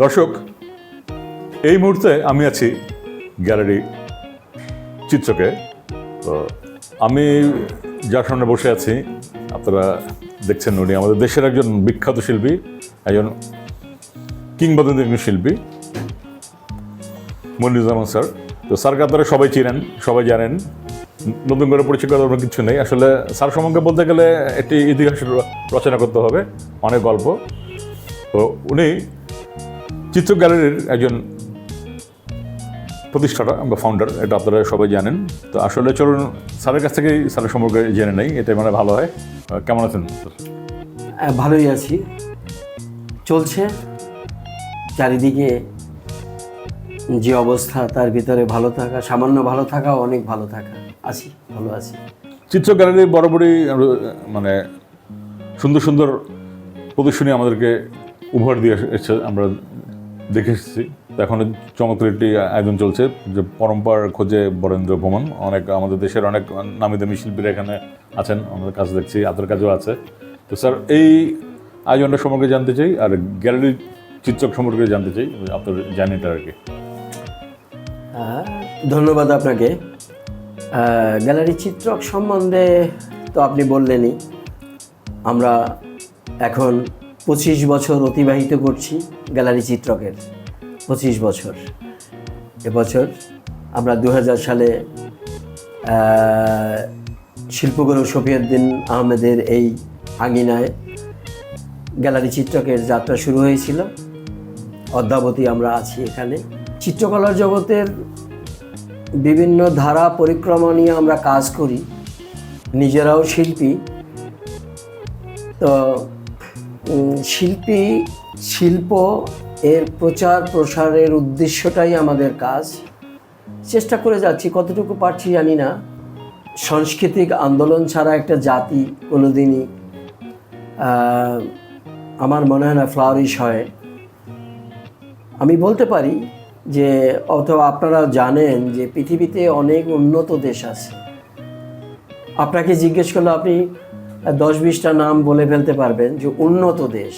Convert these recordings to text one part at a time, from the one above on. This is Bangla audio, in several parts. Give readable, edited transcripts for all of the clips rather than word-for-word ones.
দর্শক, এই মুহূর্তে আমি আছি গ্যালারি চিত্রকে। তো আমি যার সামনে বসে আছি আপনারা দেখছেন, উনি আমাদের দেশের একজন বিখ্যাত শিল্পী, একজন কিংবদন্তি শিল্পী মনিরুজ্জামান স্যার। তো স্যারকে আপনারা সবাই চিনেন, সবাই জানেন, নতুন করে পরিচয় করার কোনো কিছু নেই। আসলে স্যার সম্পর্কে বলতে গেলে একটি ইতিহাস রচনা করতে হবে, অনেক গল্প। তো উনি চিত্র গ্যালারির একজন প্রতিষ্ঠাতা বা ফাউন্ডার, এটা আপনারা সবাই জানেন। তো আসলে চলুন স্যারের কাছ থেকেই স্যারের সম্পর্কে জেনে নেই, এটা মানে ভালো হয়। কেমন আছেন স্যার? ভালোই আছি, চলছে। চারিদিকে যে অবস্থা, তার ভিতরে ভালো থাকা, সামান্য ভালো থাকা, অনেক ভালো থাকা, আছি, ভালো আছি। চিত্র গ্যালারি বরাবরই মানে সুন্দর সুন্দর প্রদর্শনী আমাদেরকে উপহার দিয়ে এসেছে, আমরা দেখে এসেছি। তো এখন চমৎকার একটি আয়োজন চলছে, যে পরম্পরার খোঁজে বরেন্দ্র ভ্রমণ। অনেক আমাদের দেশের অনেক নামি দামি শিল্পীরা এখানে আছেন, আমাদের কাজ দেখছি, আপনার কাজও আছে। তো স্যার, এই আয়োজনটা সম্পর্কে জানতে চাই, আর গ্যালারি চিত্রক সম্পর্কে জানতে চাই, আপনার জার্নিটা আর কি। ধন্যবাদ আপনাকে। গ্যালারি চিত্রক সম্বন্ধে তো আপনি বললেনই। আমরা এখন 25 বছর অতিবাহিত করছি গ্যালারি চিত্রকের, 25 বছর। এবছর আমরা 2000 সালে শিল্পগুরু শফিউদ্দিন আহমেদের এই আঙিনায় গ্যালারি চিত্রকের যাত্রা শুরু হয়েছিল। অদ্যাবধি আমরা আছি এখানে। চিত্রকলার জগতের বিভিন্ন ধারা পরিক্রমা নিয়ে আমরা কাজ করি, নিজেরাও শিল্পী। তো শিল্প এর প্রচার প্রসারের উদ্দেশ্যটাই আমাদের কাজ। চেষ্টা করে যাচ্ছি, কতটুকু পারছি জানি না। সাংস্কৃতিক আন্দোলন ছাড়া একটা জাতি কোনোদিনই আমার মনে হয় না ফ্লারিশ হয়। আমি বলতে পারি যে, অথবা আপনারা জানেন যে পৃথিবীতে অনেক উন্নত দেশ আছে। আপনাকে জিজ্ঞেস করলে আপনি 10-20টা নাম বলে ফেলতে পারবেন যে উন্নত দেশ।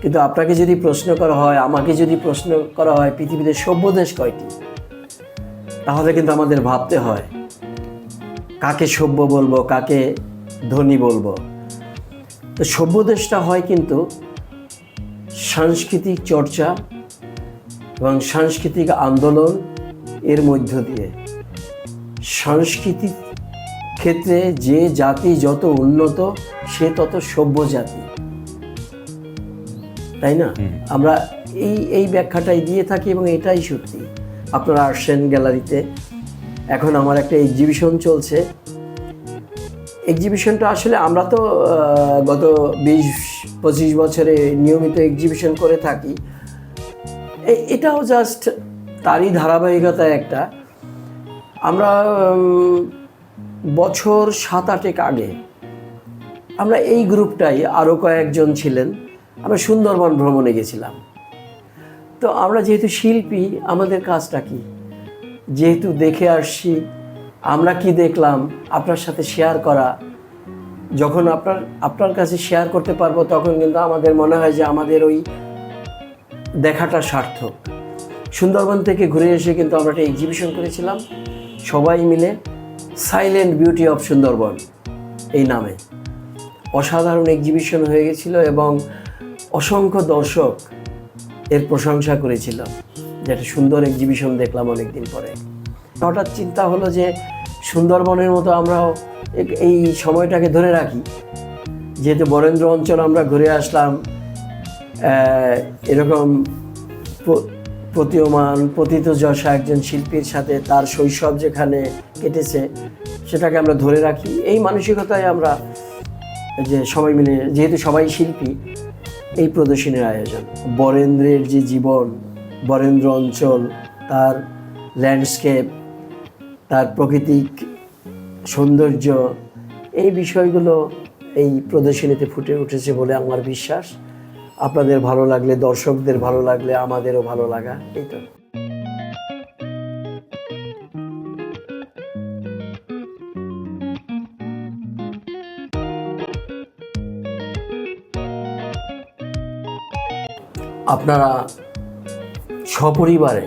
কিন্তু আপনাকে যদি প্রশ্ন করা হয়, আমাকে যদি প্রশ্ন করা হয় পৃথিবীতে সভ্য দেশ কয়টি, তাহলে কিন্তু আমাদের ভাবতে হয় কাকে সভ্য বলবো, কাকে ধনী বলবো। তো সভ্য দেশটা হয় কিন্তু সাংস্কৃতিক চর্চা এবং সাংস্কৃতিক আন্দোলন এর মধ্য দিয়ে। সাংস্কৃতিক ক্ষেত্রে যে জাতি যত উন্নত, সে তত সভ্য জাতি, তাই না? আমরা এই ব্যাখ্যাটাই দিয়ে থাকি এবং এটাই সত্যি। আপনারা আসছেন গ্যালারিতে, এখন আমার একটা এক্সিবিশন চলছে। এক্সিবিশনটা আসলে আমরা তো গত 20-25 বছরে নিয়মিত এক্সিবিশন করে থাকি। এটাও জাস্ট তারই ধারাবাহিকতায় একটা। আমরা বছর 7-8 আগে আমরা এই গ্রুপটাই, আরও কয়েকজন ছিলেন, আমরা সুন্দরবন ভ্রমণে গেছিলাম। তো আমরা যেহেতু শিল্পী, আমাদের কাজটা কি, যেহেতু দেখে আসছি, আমরা কি দেখলাম আপনার সাথে শেয়ার করা। যখন আপনার কাছে শেয়ার করতে পারবো, তখন কিন্তু আমাদের মনে হয় যে আমাদের ওই দেখাটা সার্থক। সুন্দরবন থেকে ঘুরে এসে কিন্তু আমরা একটা এক্সিবিশন করেছিলাম সবাই মিলে, সাইলেন্ট বিউটি অফ সুন্দরবন এই নামে। অসাধারণ এক্সিবিশন হয়ে গেছিল এবং অসংখ্য দর্শক এর প্রশংসা করেছিল যে একটা সুন্দর এক্সিবিশন দেখলাম অনেকদিন পরে। হঠাৎ চিন্তা হলো যে সুন্দরবনের মতো আমরাও এই সময়টাকে ধরে রাখি। যেহেতু বরেন্দ্র অঞ্চল আমরা ঘুরে আসলাম, এরকম প্রতীয়মান পতিতযশা একজন শিল্পীর সাথে তার শৈশব যেখানে কেটেছে, সেটাকে আমরা ধরে রাখি। এই মানসিকতায় আমরা যে সবাই মিলে, যেহেতু সবাই শিল্পী, এই প্রদর্শনীর আয়োজন। বরেন্দ্রের যে জীবন, বরেন্দ্র অঞ্চল, তার ল্যান্ডস্কেপ, তার প্রাকৃতিক সৌন্দর্য, এই বিষয়গুলো এই প্রদর্শনীতে ফুটে উঠেছে বলে আমার বিশ্বাস। আপনাদের ভালো লাগলে, দর্শকদের ভালো লাগলে, আমাদেরও ভালো লাগা, এই তো। আপনারা সপরিবারে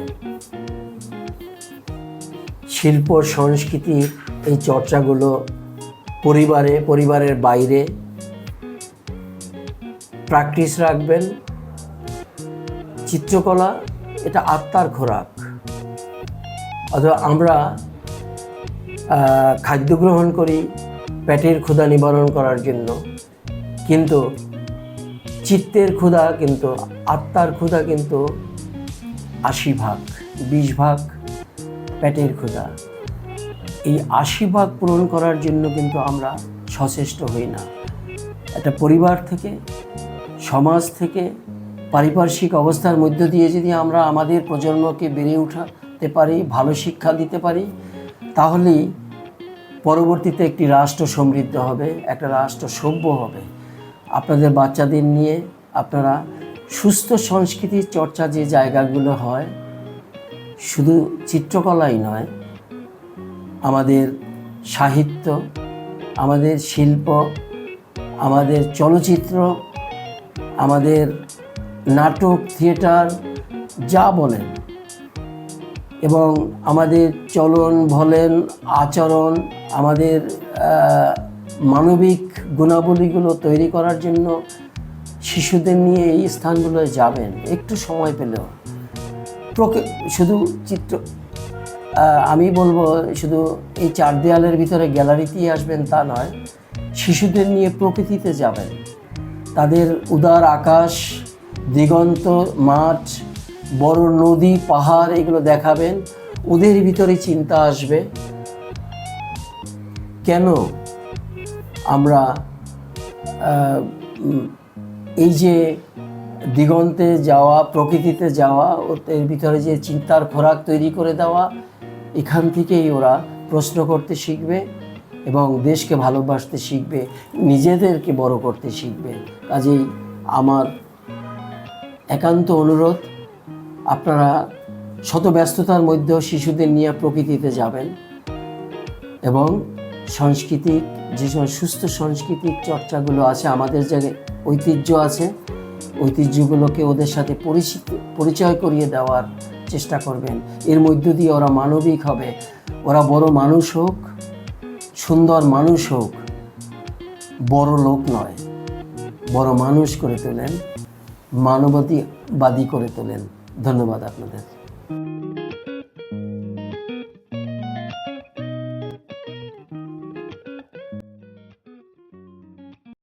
শিল্প সংস্কৃতির এই চর্চাগুলো পরিবারের বাইরে প্র্যাকটিস রাখবেন। চিত্রকলা এটা আত্মার খোরাক। অথবা আমরা খাদ্য গ্রহণ করি পেটের ক্ষুধা নিবারণ করার জন্য, কিন্তু চিত্তের ক্ষুধা কিন্তু, আত্মার ক্ষুধা কিন্তু 80 ভাগ, 20 ভাগ পেটের ক্ষুধা। এই 80 ভাগ পূরণ করার জন্য কিন্তু আমরা সচেষ্ট হই না। একটা পরিবার থেকে, সমাজ থেকে, পারিপার্শ্বিক অবস্থার মধ্য দিয়ে যদি আমরা আমাদের প্রজন্মকে বেড়ে উঠাতে পারি, ভালো শিক্ষা দিতে পারি, তাহলেই পরবর্তীতে একটি রাষ্ট্র সমৃদ্ধ হবে, একটা রাষ্ট্র সভ্য হবে। আপনাদের বাচ্চাদের নিয়ে আপনারা সুস্থ সংস্কৃতির চর্চা যে জায়গাগুলো হয়, শুধু চিত্রকলাই নয়, আমাদের সাহিত্য, আমাদের শিল্প, আমাদের চলচ্চিত্র, আমাদের নাটক, থিয়েটার, যা বলেন, এবং আমাদের চলন বলেন, আচরণ, আমাদের মানবিক গুণাবলীগুলো তৈরি করার জন্য শিশুদের নিয়ে এই স্থানগুলোয় যাবেন একটু সময় পেলেও। শুধু আমি বলবো শুধু এই 4 দেয়ালের ভিতরে গ্যালারিতেই আসবেন তা নয়, শিশুদের নিয়ে প্রকৃতিতে যাবেন, তাদের উদার আকাশ, দিগন্ত, মাঠ, বড় নদী, পাহাড় এগুলো দেখাবেন। ওদের ভিতরে চিন্তা আসবে, কেন আমরা এই যে দিগন্তে যাওয়া, প্রকৃতিতে যাওয়া, ওদের ভিতরে যে চিন্তার খোরাক তৈরি করে দেওয়া, এখান থেকেই ওরা প্রশ্ন করতে শিখবে এবং দেশকে ভালোবাসতে শিখবে, নিজেদেরকে বড় করতে শিখবে। কাজেই আমার একান্ত অনুরোধ, আপনারা শত ব্যস্ততার মধ্যেও শিশুদের নিয়ে প্রকৃতিতে যাবেন এবং সাংস্কৃতিক যে সুস্থ সাংস্কৃতিক চর্চাগুলো আছে, আমাদের যে ঐতিহ্য আছে, ঐতিহ্যগুলোকে ওদের সাথে পরিচয় করিয়ে দেওয়ার চেষ্টা করবেন। এর মধ্য দিয়ে ওরা মানবিক হবে, ওরা বড় মানুষ হোক, সুন্দর মানুষ হোক, বড় লোক নয়, বড় মানুষ করে তোলেন, মানবতাবাদী করে তোলেন। ধন্যবাদ আপনাদের।